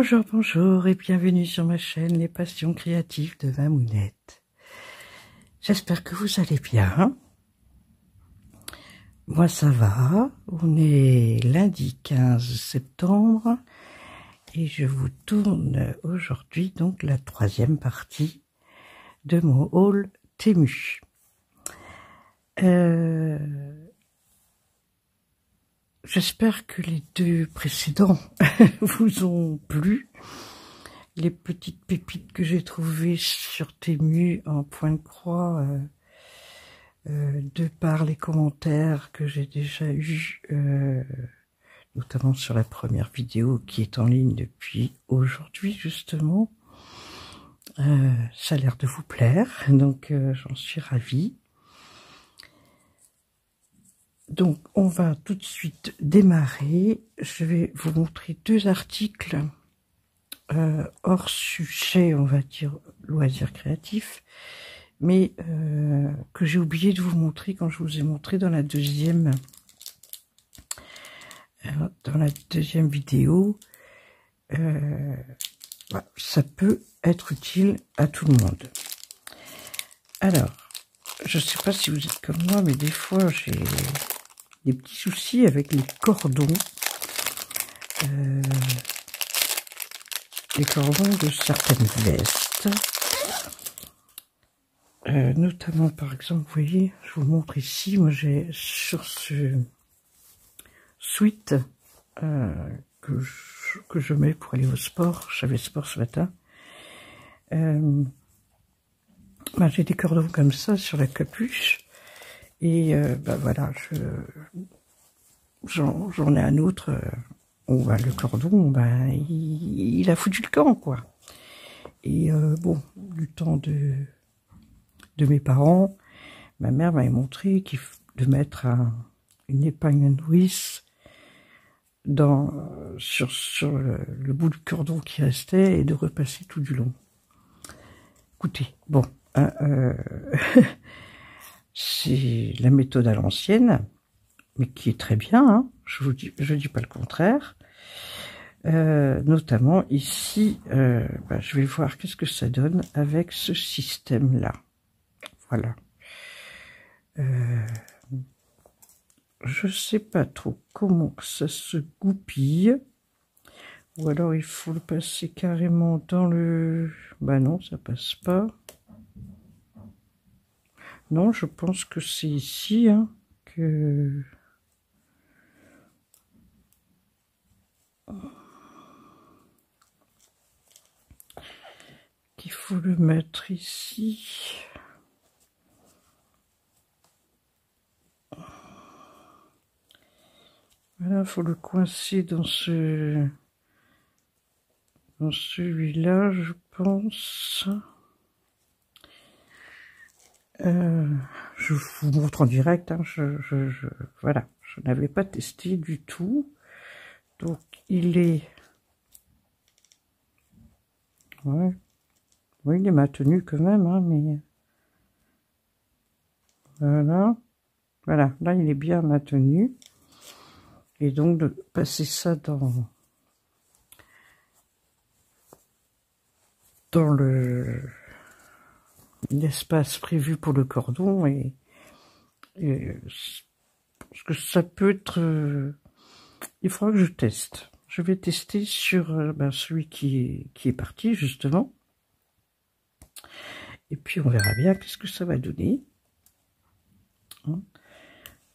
Bonjour, bonjour et bienvenue sur ma chaîne Les Passions Créatives de Mamounette. J'espère que vous allez bien. Moi ça va, on est lundi 15 septembre et je vous tourne aujourd'hui donc la troisième partie de mon haul Temu. J'espère que les deux précédents vous ont plu. Les petites pépites que j'ai trouvées sur Temu en point de croix, de par les commentaires que j'ai déjà eus, notamment sur la première vidéo qui est en ligne depuis aujourd'hui justement. Ça a l'air de vous plaire, donc j'en suis ravie. Donc on va tout de suite démarrer. Je vais vous montrer deux articles hors sujet, on va dire loisirs créatifs, mais que j'ai oublié de vous montrer quand je vous ai montré dans la deuxième vidéo. Voilà, ça peut être utile à tout le monde. Alors, je ne sais pas si vous êtes comme moi, mais des fois j'ai des petits soucis avec les cordons. Les cordons de certaines vestes. Notamment, par exemple, vous voyez, je vous montre ici, moi j'ai sur ce sweat que je mets pour aller au sport, j'avais sport ce matin. J'ai des cordons comme ça sur la capuche. Et voilà, j'en ai un autre où le cordon, il a foutu le camp, quoi. Et bon, du temps de mes parents, ma mère m'avait montré de mettre une épingle à nourrice sur le bout du cordon qui restait et de repasser tout du long. Écoutez, bon, c'est la méthode à l'ancienne, mais qui est très bien, hein, je dis pas le contraire. Notamment ici, je vais voir qu'est-ce que ça donne avec ce système-là. Voilà. Je sais pas trop comment ça se goupille. Ou alors il faut le passer carrément dans le... non, ça passe pas. Non, je pense que c'est ici qu'il faut le mettre ici. Voilà, il faut le coincer dans celui-là, je pense. Je vous montre en direct, hein, voilà, je n'avais pas testé du tout. Donc il est... Ouais. Oui, il est maintenu quand même, hein, mais... Voilà. Voilà, là il est bien maintenu. Et donc de passer ça dans l'espace prévu pour le cordon, et parce que ça peut être... il faudra que je teste. Je vais tester sur celui qui est parti, justement. Et puis on verra bien qu'est-ce que ça va donner. Hein.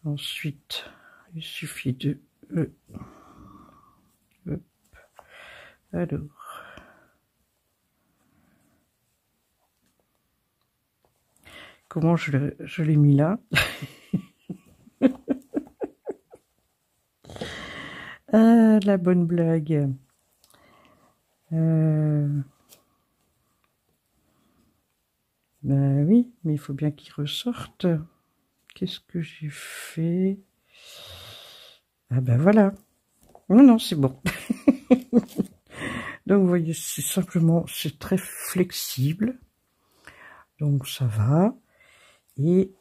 Ensuite, il suffit de... hop. Alors... Comment je l'ai mis là? Ah, la bonne blague. Oui, mais il faut bien qu'il ressorte. Qu'est-ce que j'ai fait? Ah voilà. Non, c'est bon. Donc vous voyez, c'est simplement, c'est très flexible. Donc ça va. Et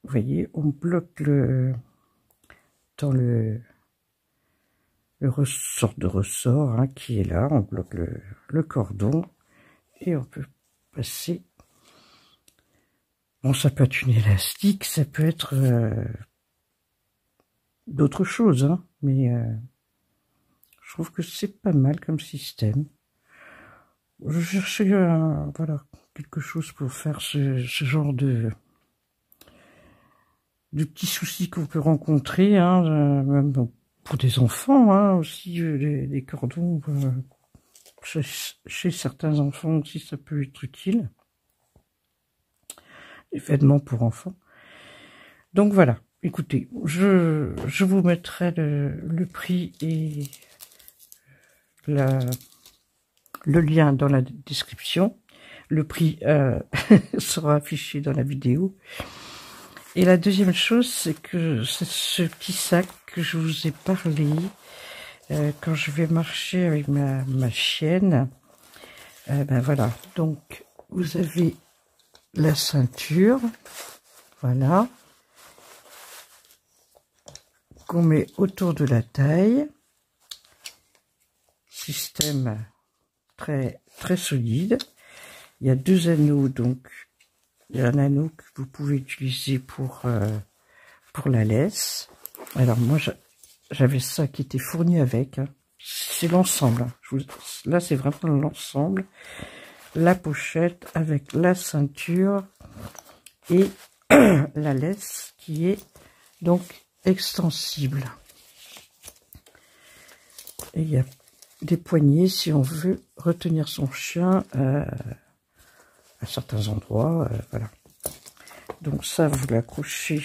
vous voyez, on bloque dans le sorte de ressort hein, qui est là. On bloque le cordon et on peut passer. Bon, ça peut être une élastique, ça peut être d'autres choses, hein, mais je trouve que c'est pas mal comme système. Je cherchais voilà, quelque chose pour faire ce genre de petits soucis qu'on peut rencontrer, hein, même pour des enfants hein, aussi, les cordons, chez certains enfants aussi ça peut être utile. Les vêtements pour enfants. Donc voilà, écoutez, je vous mettrai le prix et le lien dans la description. Le prix sera affiché dans la vidéo. Et la deuxième chose, c'est que c'est ce petit sac que je vous ai parlé quand je vais marcher avec ma chienne. Ben voilà, donc vous avez la ceinture, voilà, qu'on met autour de la taille. Système très solide. Il y a 2 anneaux, donc il y a un anneau que vous pouvez utiliser pour la laisse. Alors moi j'avais ça qui était fourni avec, hein. C'est l'ensemble, hein. Là c'est vraiment l'ensemble, la pochette avec la ceinture et la laisse qui est donc extensible. Et il y a des poignées si on veut retenir son chien à certains endroits, voilà. Donc ça, vous l'accrochez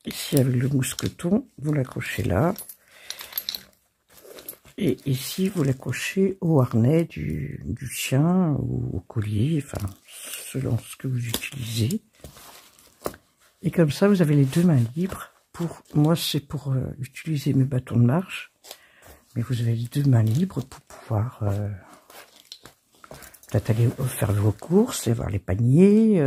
ici avec le mousqueton, vous l'accrochez là. Et ici, vous l'accrochez au harnais du chien ou au collier, enfin, selon ce que vous utilisez. Et comme ça, vous avez les 2 mains libres. Moi, c'est pour utiliser mes bâtons de marche. Mais vous avez les 2 mains libres pour pouvoir peut-être aller faire vos courses et voir les paniers.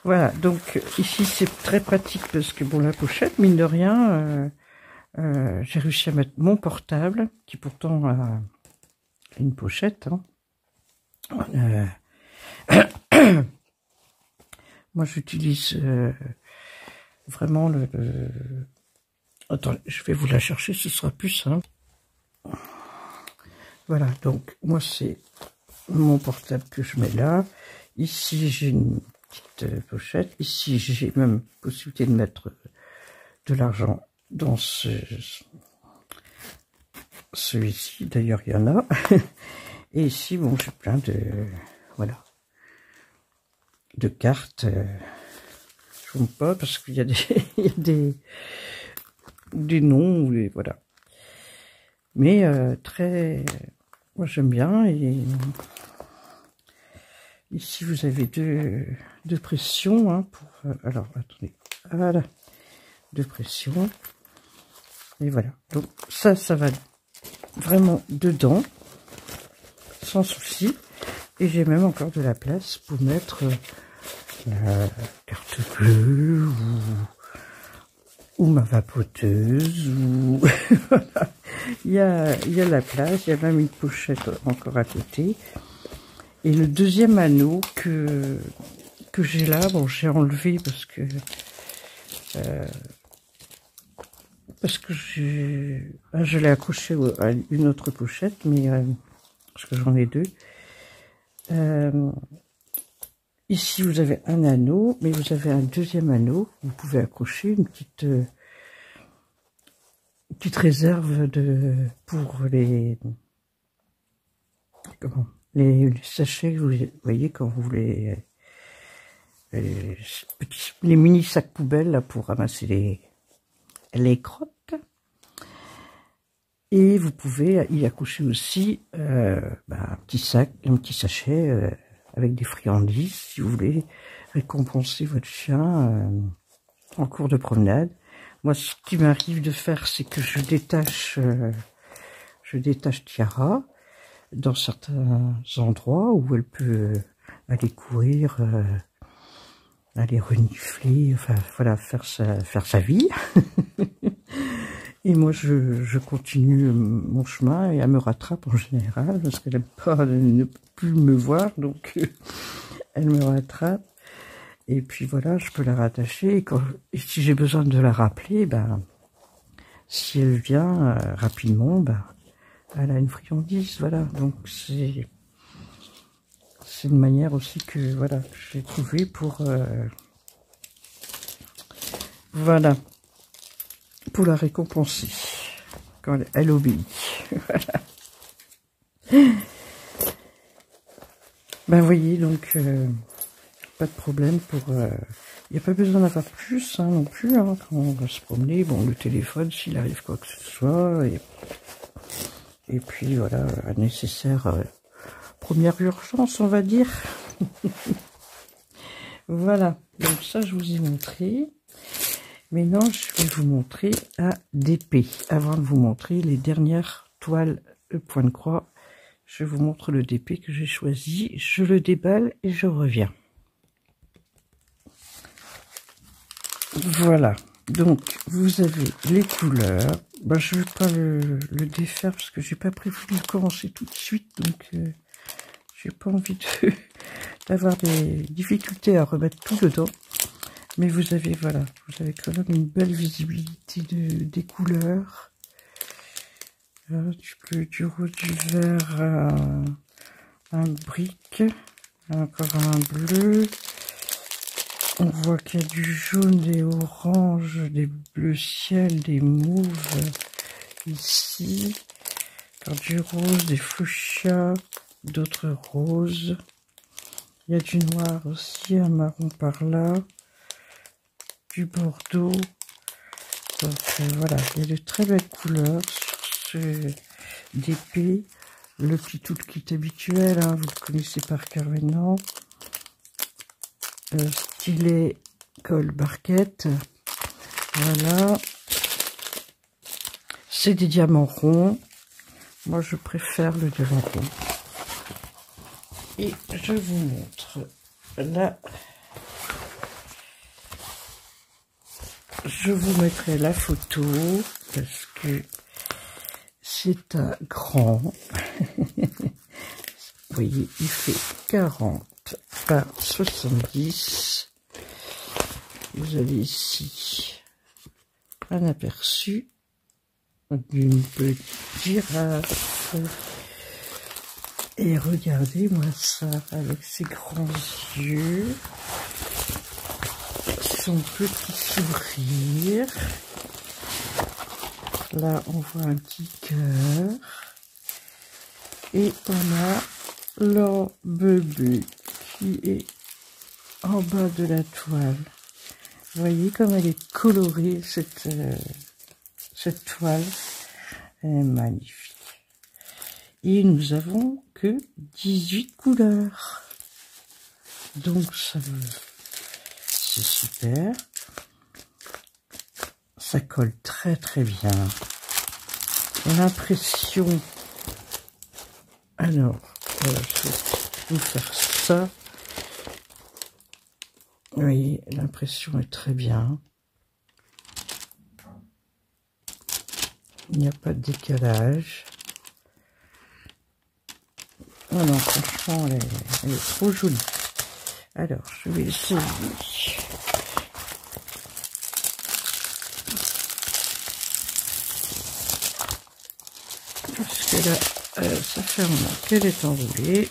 Voilà, donc ici, c'est très pratique parce que, bon, la pochette, mine de rien... j'ai réussi à mettre mon portable, qui pourtant a une pochette. Hein. Moi, j'utilise vraiment Attends, je vais vous la chercher, ce sera plus simple. Voilà, donc moi, c'est mon portable que je mets là. Ici, j'ai une petite pochette. Ici, j'ai même possibilité de mettre de l'argent dans celui-ci, d'ailleurs il y en a. Et ici, bon, j'ai plein de voilà de cartes. Je ne montre pas parce qu'il y a il y a des noms ou des voilà. Mais très, moi j'aime bien. Et ici vous avez deux pressions hein, pour. Alors attendez, voilà, 2 pressions. Et voilà, donc ça va vraiment dedans, sans souci. Et j'ai même encore de la place pour mettre la carte bleue ou ma vapoteuse. Ou voilà. il y a la place, il y a même une pochette encore à côté. Et le deuxième anneau que j'ai là, bon j'ai enlevé parce que je l'ai accroché à une autre pochette, mais parce que j'en ai 2. Ici, vous avez un anneau, mais vous avez un deuxième anneau. Vous pouvez accrocher une petite réserve pour les sachets. Vous voyez quand vous les mini sacs poubelles là pour ramasser les crottes. Et vous pouvez y accrocher aussi un petit sachet avec des friandises si vous voulez récompenser votre chien en cours de promenade. Moi, ce qui m'arrive de faire, c'est que je détache Tiara dans certains endroits où elle peut aller courir aller renifler, enfin voilà, faire sa vie. Et moi, je continue mon chemin et elle me rattrape en général parce qu'elle n'aime pas ne plus me voir, donc elle me rattrape. Et puis voilà, je peux la rattacher. Et si j'ai besoin de la rappeler, ben, si elle vient rapidement, ben, elle a une friandise, voilà. Donc c'est une manière aussi que voilà, j'ai trouvé pour voilà, pour la récompenser quand elle obéit. Voilà. Ben voyez, donc pas de problème pour. Il n'y a pas besoin d'avoir plus non plus hein, quand on va se promener. Bon, le téléphone, s'il arrive quoi que ce soit, et puis voilà, nécessaire. Première urgence, on va dire. Voilà, donc ça je vous ai montré. Maintenant, je vais vous montrer à DP. Avant de vous montrer les dernières toiles point de croix, je vous montre le DP que j'ai choisi. Je le déballe et je reviens. Voilà, donc vous avez les couleurs. Ben, je ne vais pas le défaire parce que j'ai pas prévu de commencer tout de suite, donc j'ai pas envie d'avoir des difficultés à remettre tout dedans. Mais vous avez, voilà, vous avez quand même une belle visibilité des couleurs. Du rouge, du vert, un brique, encore un bleu. On voit qu'il y a du jaune, des oranges, des bleus ciel, des mauves ici. Encore du rose, des fuchsias, d'autres roses. Il y a du noir aussi, un marron par là. Du bordeaux. Donc voilà, il y a de très belles couleurs sur ce DP. Le petit toolkit habituel, hein, vous le connaissez par cœur maintenant. Stylet, colle, barquette. Voilà. C'est des diamants ronds. Moi, je préfère le diamant rond. Et je vous montre là. Je vous mettrai la photo parce que c'est un grand. Vous voyez, il fait 40 par 70. Vous avez ici un aperçu d'une petite girafe. Et regardez-moi ça avec ses grands yeux. Son petit sourire. Là, on voit un petit cœur. Et on a leur bébé qui est en bas de la toile. Vous voyez comme elle est colorée, cette toile. Elle est magnifique. Et nous avons que 18 couleurs. Donc, ça c'est super. Ça colle très très bien. L'impression. Alors, je vais vous faire ça. Vous voyez, l'impression est très bien. Il n'y a pas de décalage. Oh non, franchement, elle est trop jolie. Alors, je vais essayer. Parce que là, ça fait un moment qu'elle est enroulée.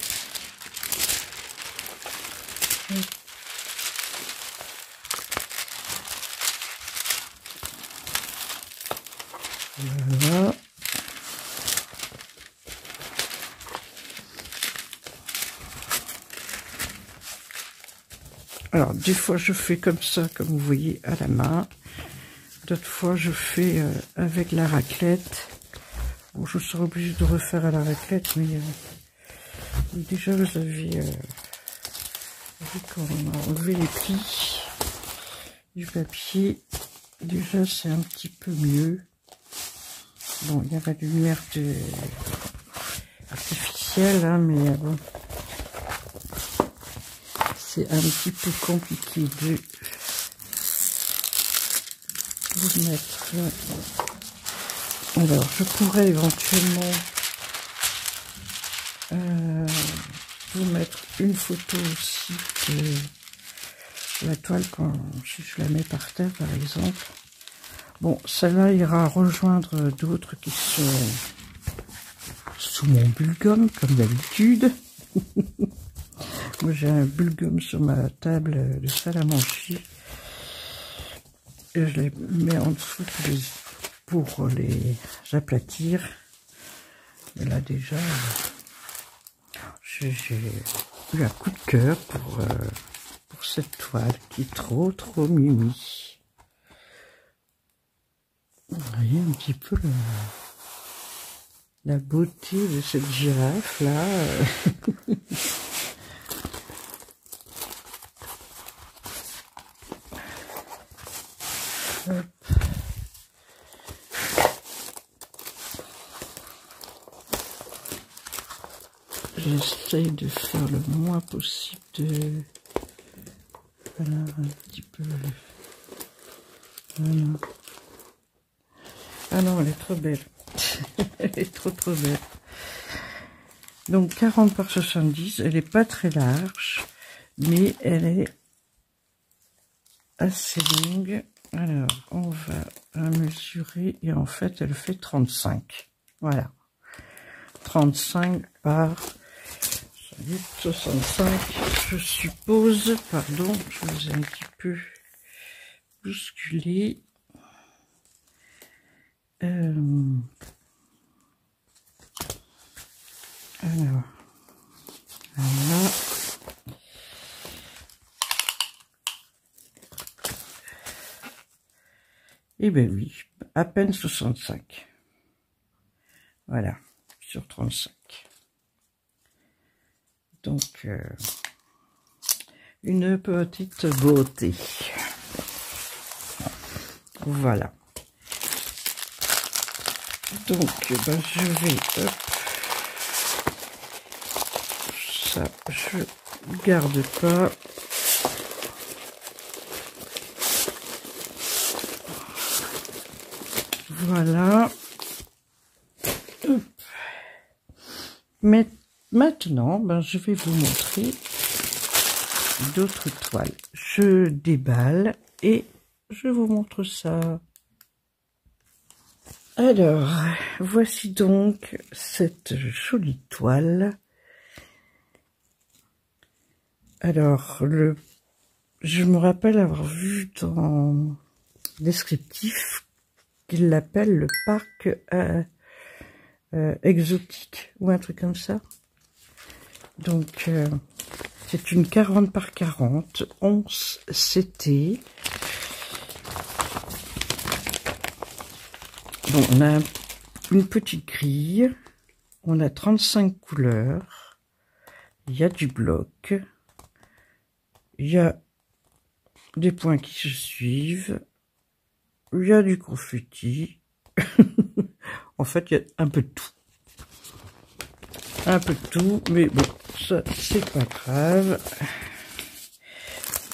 Voilà. Alors, des fois, je fais comme ça, comme vous voyez, à la main. D'autres fois, je fais avec la raclette. Bon, je serai obligée de refaire à la raclette, mais déjà, vous avez vu quand on a enlevé les plis du papier. Déjà, c'est un petit peu mieux. Bon, il y a la lumière artificielle, hein, mais bon, c'est un petit peu compliqué de vous mettre. Alors, je pourrais éventuellement vous mettre une photo aussi de la toile quand si je la mets par terre, par exemple. Bon, celle-là ira rejoindre d'autres qui sont sous mon bulgum, comme d'habitude. Moi, j'ai un bulgum sur ma table de salle à manger. Et je les mets en dessous pour les aplatir. Et là, déjà, j'ai eu un coup de cœur pour cette toile qui est trop mimi. Vous voyez un petit peu la beauté de cette girafe là. Hop. J'essaye de faire le moins possible de... Voilà, un petit peu... Voilà. Ah non, elle est trop belle. Elle est trop belle. Donc 40 par 70, elle n'est pas très large, mais elle est assez longue. Alors, on va la mesurer et en fait, elle fait 35. Voilà. 35 par 65, je suppose. Pardon, je vous ai un petit peu bousculé. Alors, voilà. Eh bien oui, à peine 65. Voilà, sur 35. Donc, une petite beauté. Voilà. Donc, ben, je vais... Hop, ça, je garde pas. Voilà. Hop. Mais maintenant, ben, je vais vous montrer d'autres toiles. Je déballe et je vous montre ça. Alors, voici donc cette jolie toile. Alors, je me rappelle avoir vu dans descriptif qu'il l'appelle le parc exotique ou un truc comme ça. Donc, c'est une 40 par 40, 11 CT. Bon, on a une petite grille, on a 35 couleurs, il y a du bloc, il y a des points qui se suivent, il y a du confetti. En fait, il y a un peu de tout. Un peu de tout, mais bon, ça, c'est pas grave.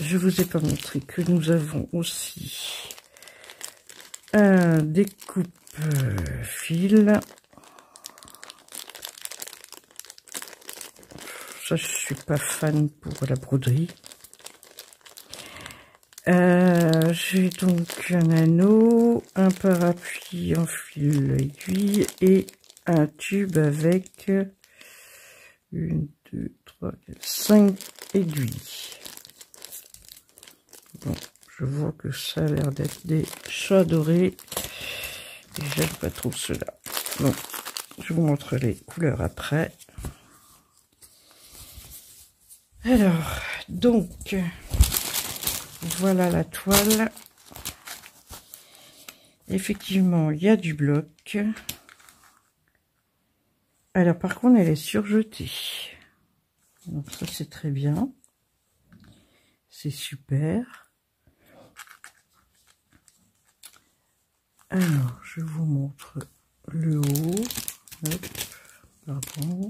Je vous ai pas montré que nous avons aussi un découpe-fil. Ça, je suis pas fan pour la broderie. J'ai donc un anneau, un parapluie en fil aiguille et un tube avec 1, 2, 3, 4, 5 aiguilles. Bon, je vois que ça a l'air d'être des chats dorés. Et j'aime pas trop cela. Bon, je vous montre les couleurs après. Alors, donc, voilà la toile. Effectivement, il y a du bloc. Alors, par contre, elle est surjetée. Donc, ça, c'est très bien. C'est super. Alors, je vous montre le haut. Hop, pardon.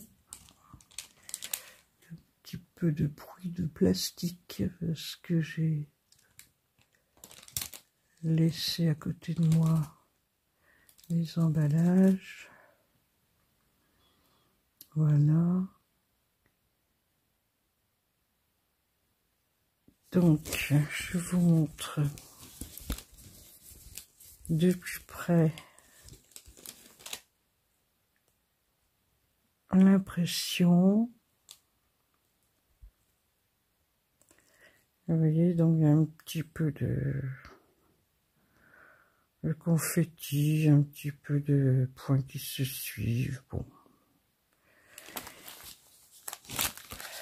Un petit peu peu de bruit de plastique parce que j'ai laissé à côté de moi les emballages. Voilà. Donc, je vous montre de plus près l'impression. Vous voyez, donc il y a un petit peu de confetti, un petit peu de points qui se suivent. Bon.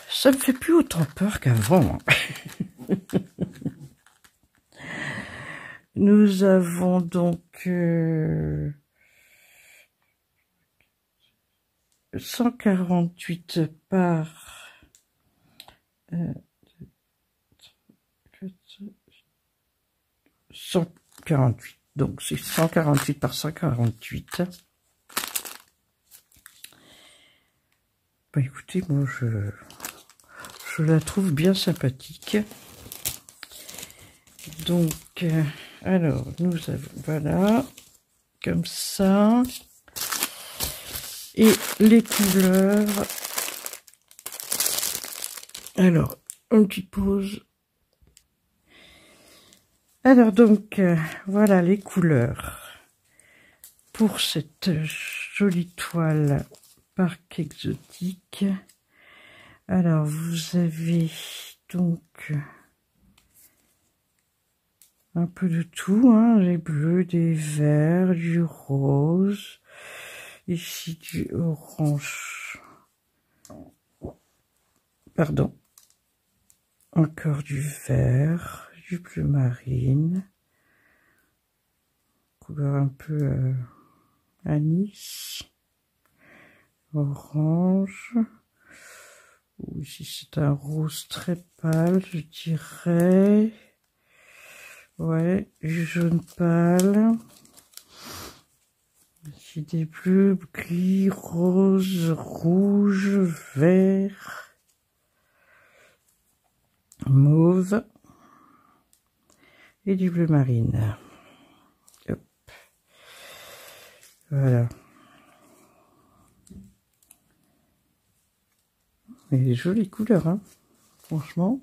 Ça me fait plus autant peur qu'avant. Nous avons donc 148 par 148. Donc c'est 148 par 148. Bah écoutez, moi je la trouve bien sympathique. Donc, alors, nous avons, voilà, comme ça. Et les couleurs. Alors, une petite pause. Alors, donc, voilà les couleurs. Pour cette jolie toile Parc Exotique. Alors, vous avez donc un peu de tout, hein, des bleus, des verts, du rose, ici du orange, pardon, encore du vert, du bleu marine, couleur un peu anis, orange, ou ici c'est un rose très pâle, je dirais. Ouais, du jaune pâle. Ici des bleus, gris, rose, rouge, vert, mauve et du bleu marine. Hop. Voilà. Et des jolies couleurs, hein. Franchement,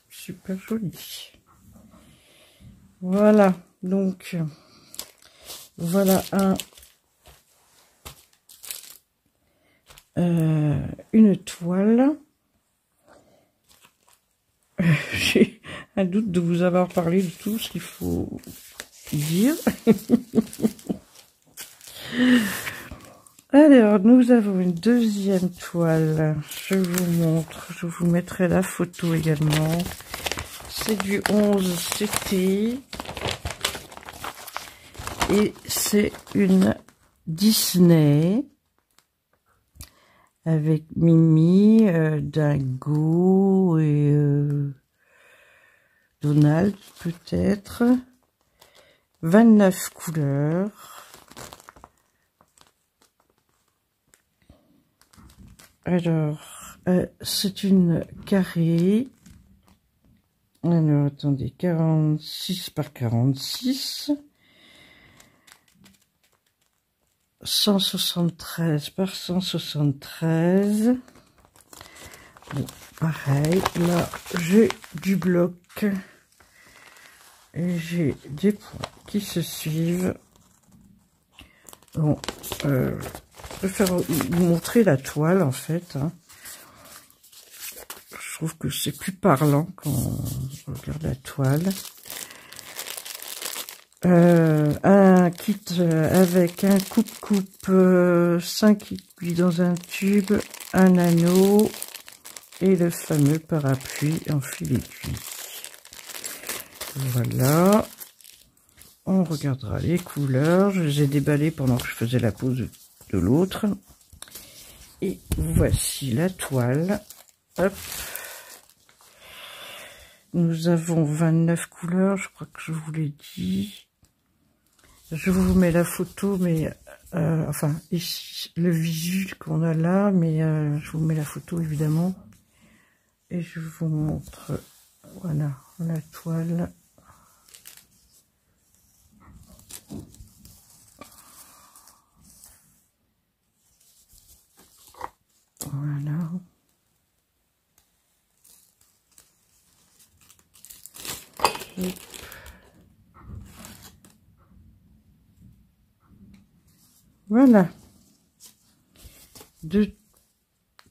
super jolies. Voilà, donc, voilà une toile. J'ai un doute de vous avoir parlé de tout ce qu'il faut dire. Alors, nous avons une deuxième toile. Je vous montre, je vous mettrai la photo également. C'est du 11 CT. Et c'est une Disney avec Mimi, Dingo et Donald peut-être. 29 couleurs. Alors, c'est une carrée. Alors, attendez, 46 par 46. 173 par 173. Bon, pareil, là, j'ai du bloc. Et j'ai des points qui se suivent. Bon, je préfère vous montrer la toile, en fait. Hein. Je trouve que c'est plus parlant quand on regarde la toile. Un kit avec un coupe-coupe, 5 aiguilles dans un tube, un anneau et le fameux parapluie en fil aiguille. Voilà. On regardera les couleurs. Je les ai déballées pendant que je faisais la pose de l'autre. Et voici la toile. Hop. Nous avons 29 couleurs, je crois que je vous l'ai dit. Je vous mets la photo, mais enfin ici le visu qu'on a là, mais je vous mets la photo évidemment et je vous montre, voilà, la toile. Voilà. Et voilà. De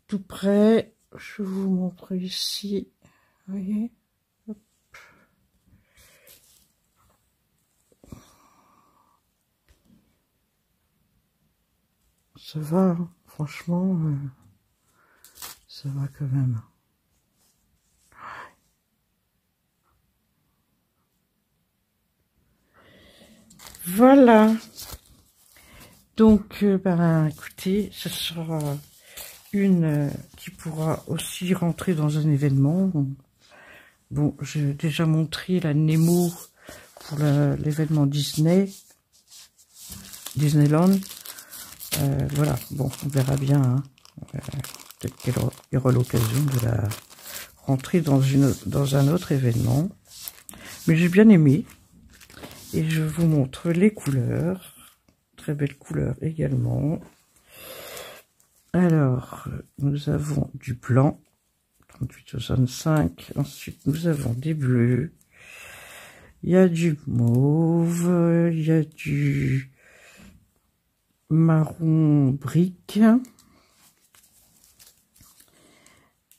tout près, je vous montre ici. Vous voyez? Hop. Ça va, hein. Franchement, ça va quand même. Voilà. Donc, ben, écoutez, ce sera une qui pourra aussi rentrer dans un événement. Bon, j'ai déjà montré la Nemo pour l'événement Disneyland. Voilà, bon, on verra bien. Hein. Peut-être qu'il y aura l'occasion de la rentrer dans un autre événement. Mais j'ai bien aimé. Et je vous montre les couleurs. Très belles couleurs également. Alors, nous avons du blanc, 38,65. Ensuite, nous avons des bleus. Il y a du mauve. Il y a du marron brique.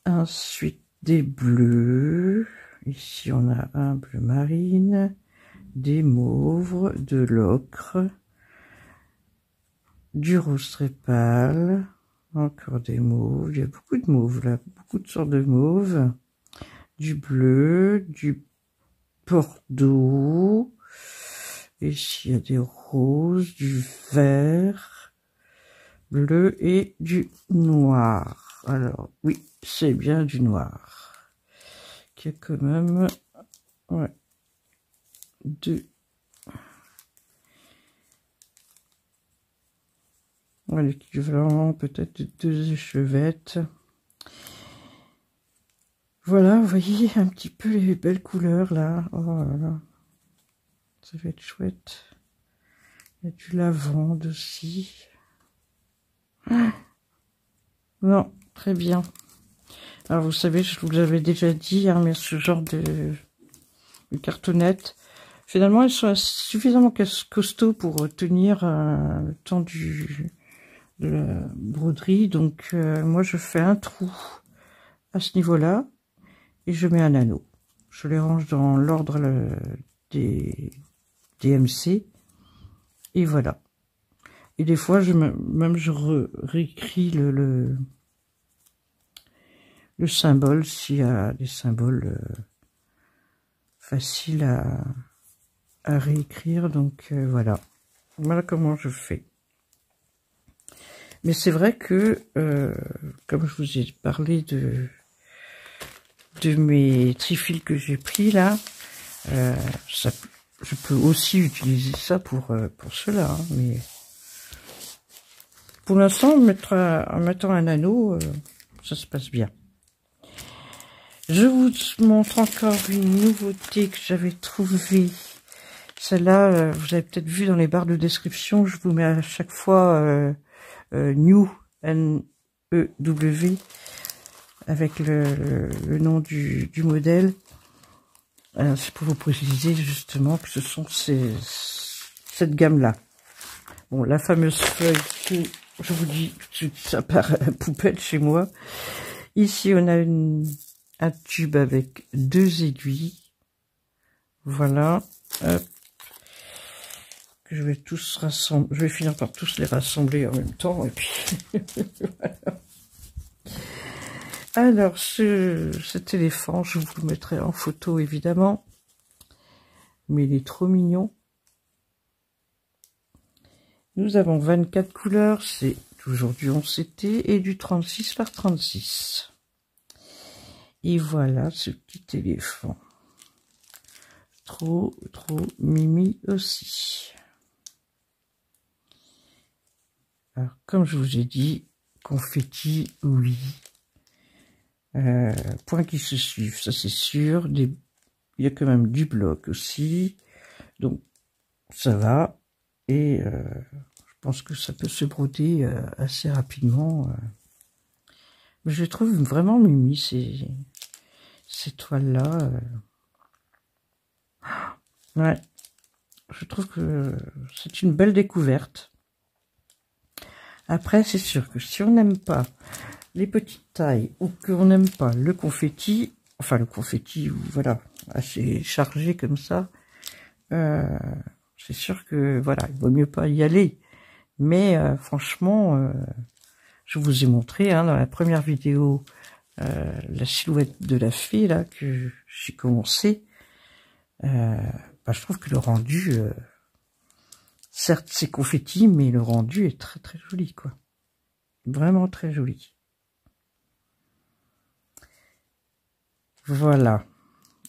Ensuite, des bleus. Ici, on a un bleu marine. Des mauves, de l'ocre. Du rose très pâle. Encore des mauves, il y a beaucoup de mauves là, beaucoup de sortes de mauves, du bleu, du bordeaux, ici il y a des roses, du vert, bleu et du noir. Alors oui, c'est bien du noir, qui a quand même, ouais, l'équivalent peut-être de 2 échevettes. Voilà, vous voyez un petit peu les belles couleurs là. Oh là là, ça va être chouette. Il y a du lavande aussi. Ah, non, très bien. Alors vous savez, je vous l'avais déjà dit, hein, mais ce genre de cartonnettes, finalement elles sont suffisamment costauds pour tenir le temps de la broderie. Donc moi je fais un trou à ce niveau-là et je mets un anneau. Je les range dans l'ordre des MC et voilà. Et des fois je réécris le symbole s'il y a des symboles faciles à réécrire. Donc voilà. Voilà comment je fais. Mais c'est vrai que, comme je vous ai parlé de mes trifils que j'ai pris là, je peux aussi utiliser ça pour cela. Hein, mais pour l'instant, en mettant un anneau, ça se passe bien. Je vous montre encore une nouveauté que j'avais trouvée. Celle-là, vous avez peut-être vu dans les barres de description, je vous mets à chaque fois New, N-E-W, avec le nom du modèle. C'est pour vous préciser justement que ce sont cette gamme-là. Bon, la fameuse feuille que je vous dis, ça part à la poubelle chez moi. Ici, on a un tube avec 2 aiguilles. Voilà. Hop. Que je vais tous rassembler. Je vais finir par tous les rassembler en même temps. Et puis, voilà. Alors, cet éléphant, je vous le mettrai en photo, évidemment. Mais il est trop mignon. Nous avons 24 couleurs. C'est toujours du 11 CT et du 36 par 36. Et voilà ce petit éléphant. Trop mimi aussi. Alors, comme je vous ai dit, confetti, oui. Points qui se suivent, ça c'est sûr. Il y a quand même du bloc aussi. Donc, ça va. Et je pense que ça peut se broder assez rapidement. Mais je les trouve vraiment mimi, ces toiles-là. Ouais. Je trouve que c'est une belle découverte. Après, c'est sûr que si on n'aime pas les petites tailles ou qu'on n'aime pas le confetti, enfin le confetti, voilà, assez chargé comme ça, c'est sûr que voilà, il vaut mieux pas y aller. Mais franchement, je vous ai montré dans la première vidéo la silhouette de la fée là que j'ai commencé. Je trouve que le rendu, certes c'est confetti, mais le rendu est très très joli quoi, vraiment très joli. Voilà.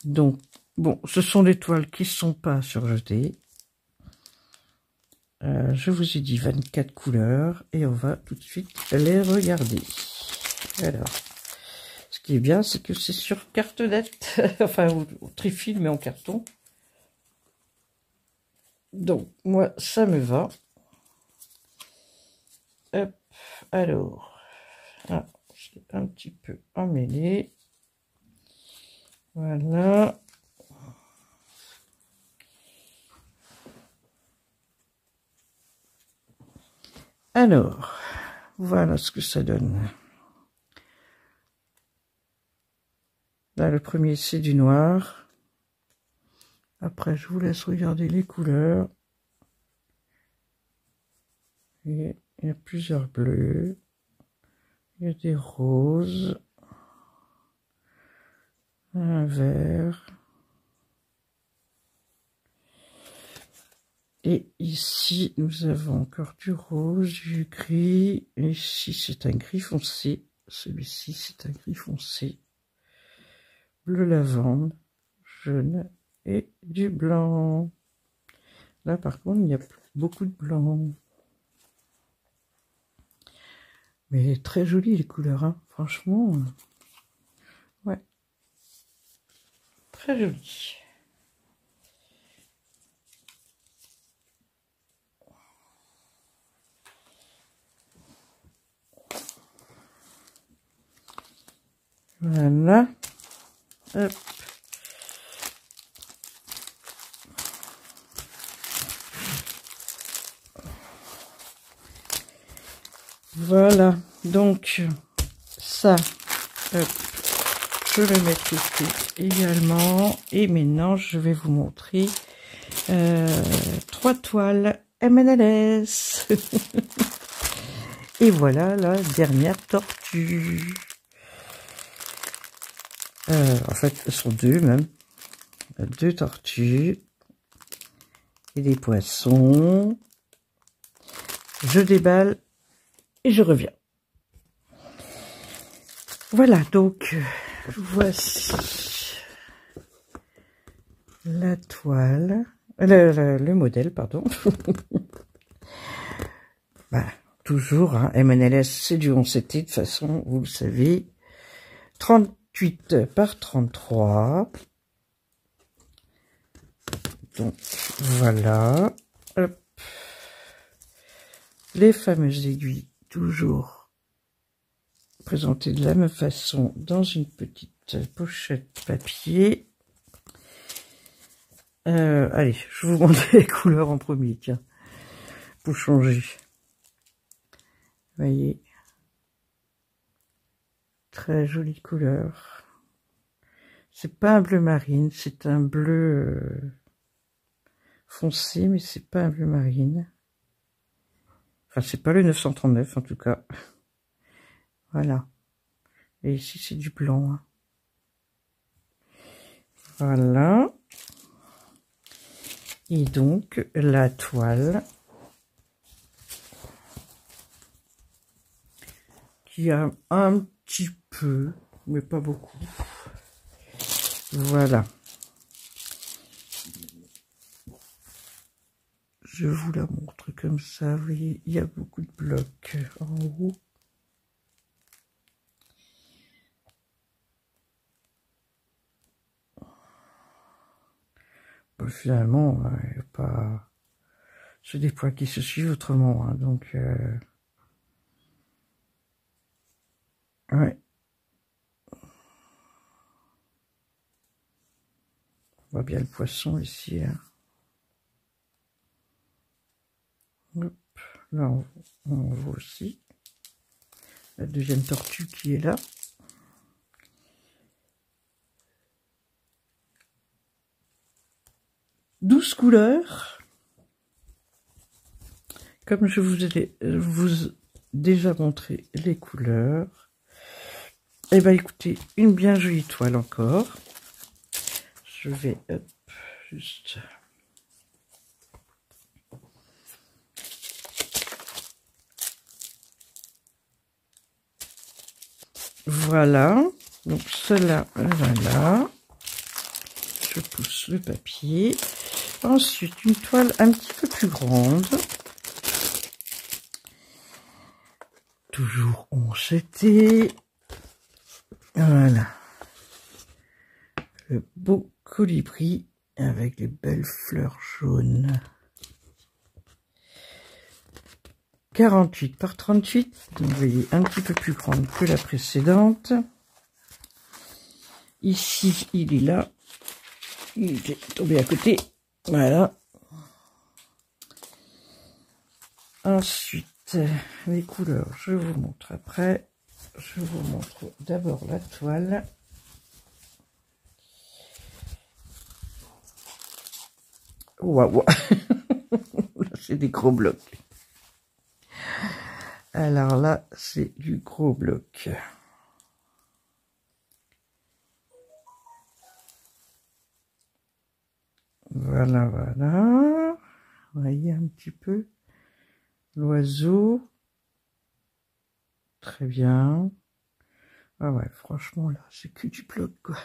Donc bon, ce sont des toiles qui sont pas surjetées. Je vous ai dit 24 couleurs et on va tout de suite les regarder. Alors, ce qui est bien, c'est que c'est sur cartonnette, enfin au trifil mais en carton. Donc moi ça me va. Hop, alors, je l'ai un petit peu emmêlé. Voilà. Alors, voilà ce que ça donne. Là, le premier, c'est du noir. Après, je vous laisse regarder les couleurs. Et il y a plusieurs bleus. Il y a des roses. Un vert. Et ici, nous avons encore du rose, du gris. Et ici, c'est un gris foncé. Celui-ci, c'est un gris foncé. Bleu lavande, jaune et du blanc. Là, par contre, il y a beaucoup de blanc. Mais très jolies les couleurs, hein. Franchement. Ouais. Très joli. Voilà. Hop. Voilà. Donc, ça, hop, je le mets tout de suite également. Et maintenant, je vais vous montrer 3 toiles M&LS. Et voilà la dernière tortue. En fait, ce sont 2 même. 2 tortues. Et des poissons. Je déballe et je reviens. Voilà, donc, voici la toile. Le modèle, pardon. Voilà, toujours, hein, M&LS, c'est du 11-7, de toute façon, vous le savez. 38 par 33. Donc, voilà. Hop. Les fameuses aiguilles, toujours présentées de la même façon dans une petite pochette papier. Allez, je vous montre les couleurs en premier, tiens, pour changer. Vous voyez, très jolie couleur. C'est pas un bleu marine, c'est un bleu foncé, mais c'est pas un bleu marine. Enfin, c'est pas le 939 en tout cas. Voilà. Et ici, c'est du blanc. Hein. Voilà. Et donc, la toile qui a un petit peu, mais pas beaucoup. Voilà. Je vous la montre comme ça. Vous voyez, il y a beaucoup de blocs en haut. Finalement, il n'y a pas... C'est des points qui se suivent autrement, hein, donc... Ouais. On voit bien le poisson ici. Hein. Hop. Là, on voit aussi la deuxième tortue qui est là. Douze couleurs. Comme je vous ai déjà montré les couleurs. Eh bien, écoutez, une bien jolie toile encore. Je vais hop, juste... Voilà. Donc, cela, voilà. Je pousse le papier. Ensuite, une toile un petit peu plus grande. Toujours oncheté. Voilà. Le beau colibri avec les belles fleurs jaunes. 48 par 38. Donc, vous voyez, un petit peu plus grande que la précédente. Ici, il est là. Il est tombé à côté. Voilà. Ensuite, les couleurs, je vous montre après. Je vous montre d'abord la toile. Waouh. Là, c'est des gros blocs. Alors là, c'est du gros bloc. Voilà, voilà. Vous voyez un petit peu l'oiseau. Très bien. Ah ouais, franchement, là, c'est que du bloc, quoi.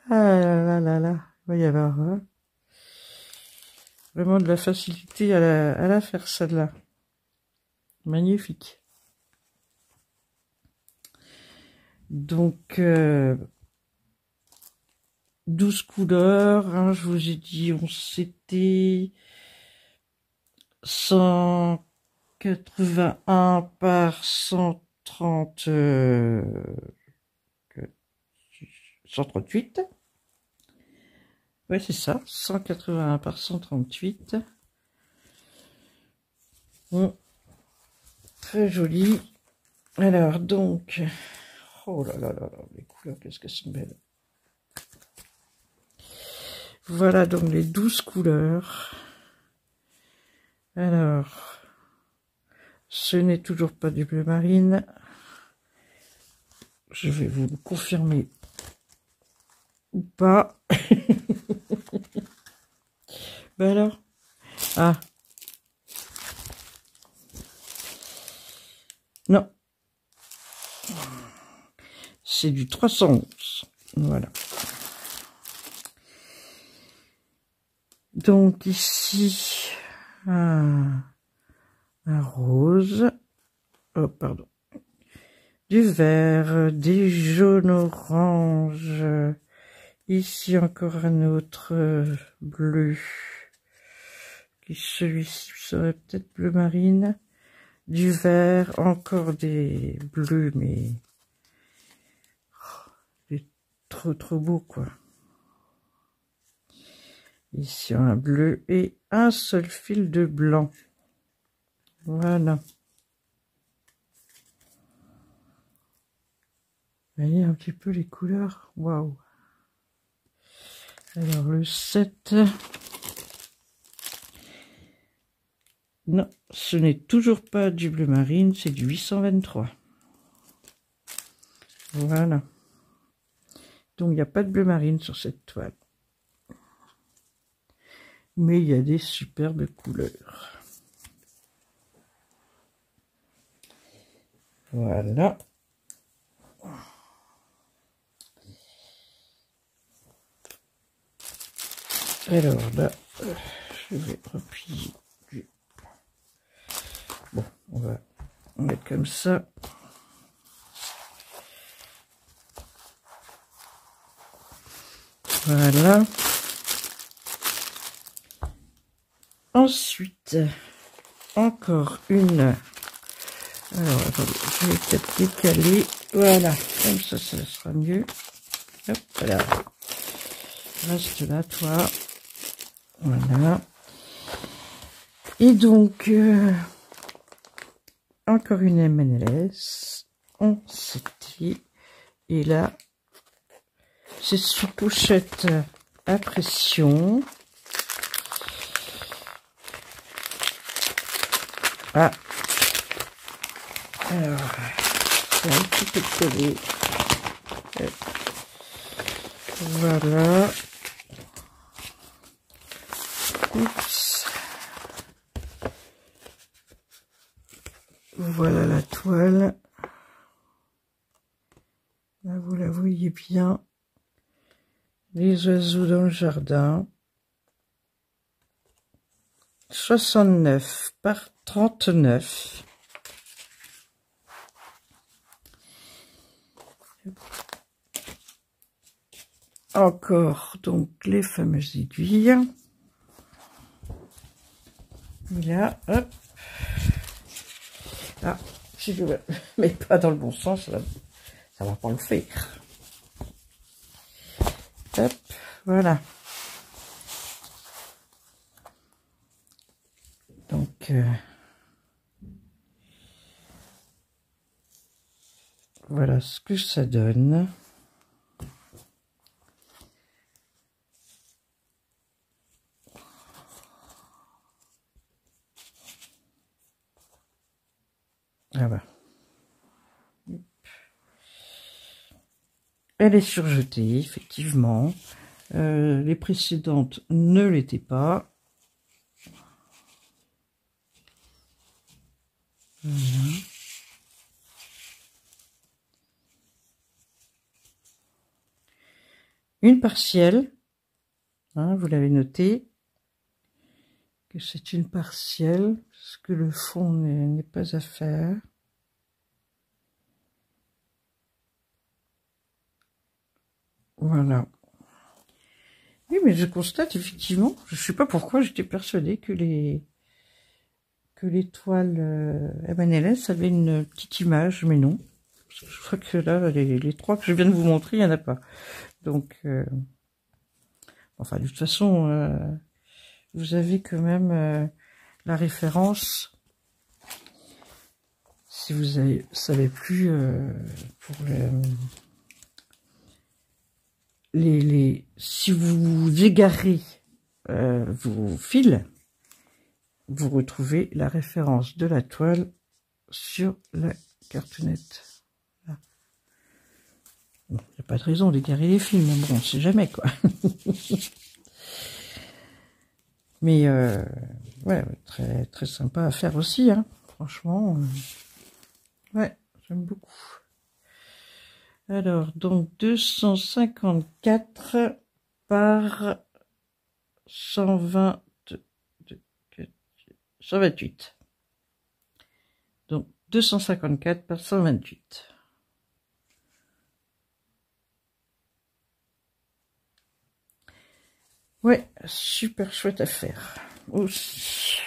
Ah là là là là. Il va y avoir vraiment de la facilité à la faire, celle-là. Magnifique. Donc, 12 couleurs, hein, je vous ai dit, c'était 181 par 130, 138. Ouais, c'est ça, 181 par 138. Bon, très joli. Alors, donc, oh là là là là, les couleurs, qu'est-ce qu'elles sont belles. Voilà donc les 12 couleurs. Alors, ce n'est toujours pas du bleu marine. Je vais vous le confirmer ou pas. Ben alors, ah, non, c'est du 311. Voilà. Donc ici, un rose, oh pardon, du vert, des jaunes orange, ici encore un autre bleu, qui celui-ci serait peut-être bleu marine, du vert, encore des bleus, mais c'est trop beau quoi. Ici un bleu et un seul fil de blanc. Voilà. Vous voyez un petit peu les couleurs. Waouh. Alors le 7. Non, ce n'est toujours pas du bleu marine, c'est du 823. Voilà. Donc il n'y a pas de bleu marine sur cette toile. Mais il y a des superbes couleurs. Voilà. Alors là, je vais replier. Bon, on va mettre comme ça. Voilà. Ensuite, encore une. Alors, attendez, je vais peut-être décaler. Voilà, comme ça sera mieux. Hop, voilà. Reste là, toi. Voilà. Et donc, encore une M&S en CT. Et là, c'est sous pochette à pression. Ah. Alors, c'est un petit peu collé. Voilà. Oups. Voilà la toile. Là, vous la voyez bien. Les oiseaux dans le jardin. 69 par 39. Encore donc les fameuses aiguilles. Et là, hop. Ah, si je ne mets pas dans le bon sens, ça va pas le faire. Hop, voilà. Donc, voilà ce que ça donne. Ah bah. Elle est surjetée, effectivement. Les précédentes ne l'étaient pas. Voilà. Une partielle, hein, vous l'avez noté, que c'est une partielle, parce que le fond n'est pas à faire. Voilà. Oui, mais je constate effectivement, je ne sais pas pourquoi j'étais persuadée que les toiles M&S avaient une petite image, mais non. Je crois que là, les trois que je viens de vous montrer, il n'y en a pas. Donc, enfin, de toute façon, vous avez quand même la référence. Si vous savez plus pour si vous égarez vos fils, vous retrouvez la référence de la toile sur la cartonnette. Là. Bon, il n'y a pas de raison d'égarer les fils, mais bon, on ne sait jamais quoi. Mais ouais, très très sympa à faire aussi, hein. Franchement, ouais, j'aime beaucoup. Alors, donc 254 par 128. Donc 254 par 128. Ouais, super chouette à faire aussi.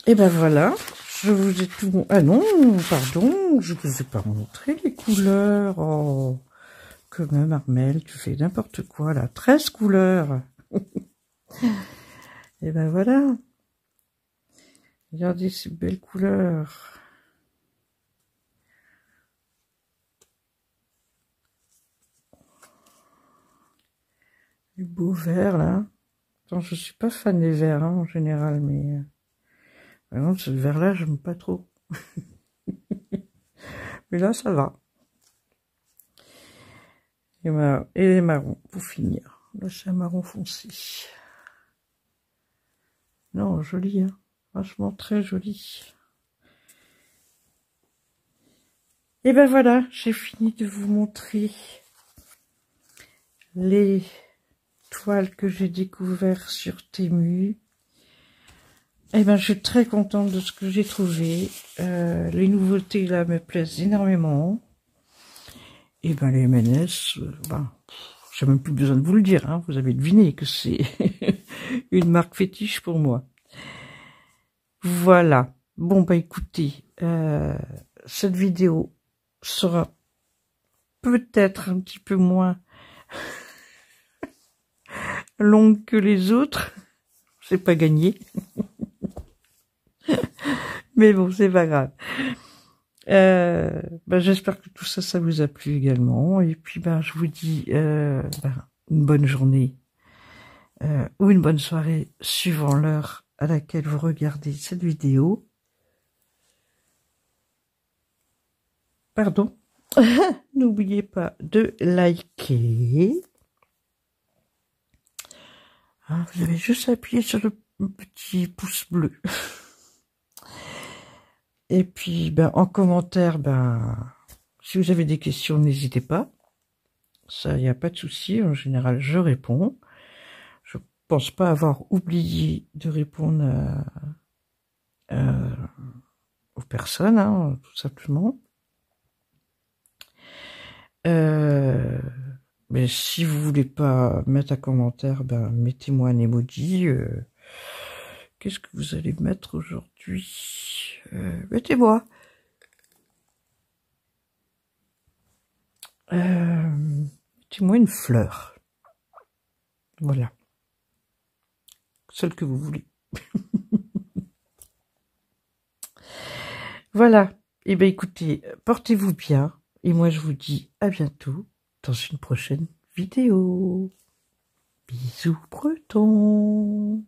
Et ben voilà, je vous ai tout... Ah non, pardon, je vous ai pas montré les couleurs. Oh, quand même, Armelle, tu fais n'importe quoi, là. 13 couleurs. Et ben voilà. Regardez ces belles couleurs. Les beaux verts, là. Attends, je suis pas fan des verts, hein, en général, mais... Par exemple, ce vert-là, j'aime pas trop. Mais là, ça va. Et les marrons, pour finir. Là, c'est un marron foncé. Non, joli, hein. Franchement, très joli. Et ben voilà, j'ai fini de vous montrer les toiles que j'ai découvertes sur Temu. Eh ben, je suis très contente de ce que j'ai trouvé. Les nouveautés, là, me plaisent énormément. Et ben, les M&S, ben, j'ai même plus besoin de vous le dire, hein. Vous avez deviné que c'est une marque fétiche pour moi. Voilà. Bon, bah écoutez, cette vidéo sera peut-être un petit peu moins longue que les autres. C'est pas gagné. Mais bon, c'est pas grave. Ben, j'espère que tout ça, ça vous a plu également. Et puis, ben, je vous dis une bonne journée ou une bonne soirée, suivant l'heure à laquelle vous regardez cette vidéo. Pardon. N'oubliez pas de liker. Ah, vous avez juste appuyé sur le petit pouce bleu. Et puis, ben, en commentaire, ben, si vous avez des questions, n'hésitez pas. Ça, il n'y a pas de souci. En général, je réponds. Je pense pas avoir oublié de répondre aux personnes, hein, tout simplement. Mais si vous voulez pas mettre un commentaire, ben, mettez-moi un emoji. Qu'est-ce que vous allez mettre aujourd'hui? Mettez-moi. Mettez-moi une fleur. Voilà. Celle que vous voulez. Voilà. Eh bien, écoutez, portez-vous bien. Et moi, je vous dis à bientôt dans une prochaine vidéo. Bisous bretons.